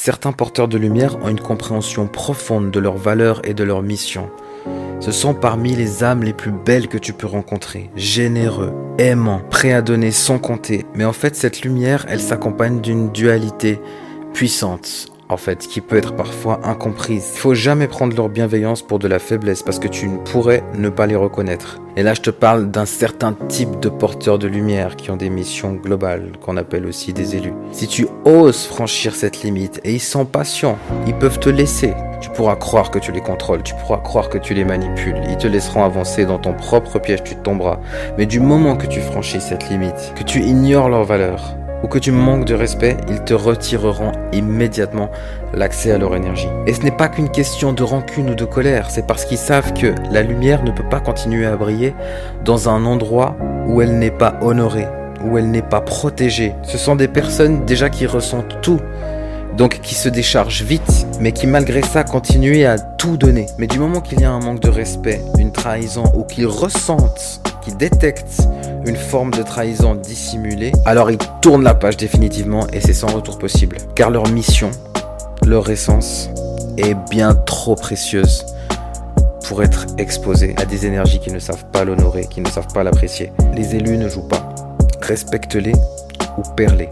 Certains porteurs de lumière ont une compréhension profonde de leurs valeurs et de leur mission. Ce sont parmi les âmes les plus belles que tu peux rencontrer, généreux, aimants, prêts à donner sans compter. Mais en fait, cette lumière, elle s'accompagne d'une dualité puissante, qui peut être parfois incomprise. Il faut jamais prendre leur bienveillance pour de la faiblesse parce que tu ne pourrais ne pas les reconnaître. Et là, je te parle d'un certain type de porteurs de lumière qui ont des missions globales, qu'on appelle aussi des élus. Si tu oses franchir cette limite, et ils sont patients, ils peuvent te laisser. Tu pourras croire que tu les contrôles, tu pourras croire que tu les manipules. Ils te laisseront avancer dans ton propre piège, tu tomberas. Mais du moment que tu franchis cette limite, que tu ignores leurs valeurs, ou que tu manques de respect, ils te retireront immédiatement l'accès à leur énergie. Et ce n'est pas qu'une question de rancune ou de colère, c'est parce qu'ils savent que la lumière ne peut pas continuer à briller dans un endroit où elle n'est pas honorée, où elle n'est pas protégée. Ce sont des personnes déjà qui ressentent tout, donc qui se déchargent vite, mais qui malgré ça continuent à tout donner. Mais du moment qu'il y a un manque de respect, une trahison, ou qu'ils ressentent, qu'ils détectent une forme de trahison dissimulée, alors ils tournent la page définitivement et c'est sans retour possible. Car leur mission, leur essence est bien trop précieuse pour être exposée à des énergies qui ne savent pas l'honorer, qui ne savent pas l'apprécier. Les élus ne jouent pas. Respecte-les ou perds-les.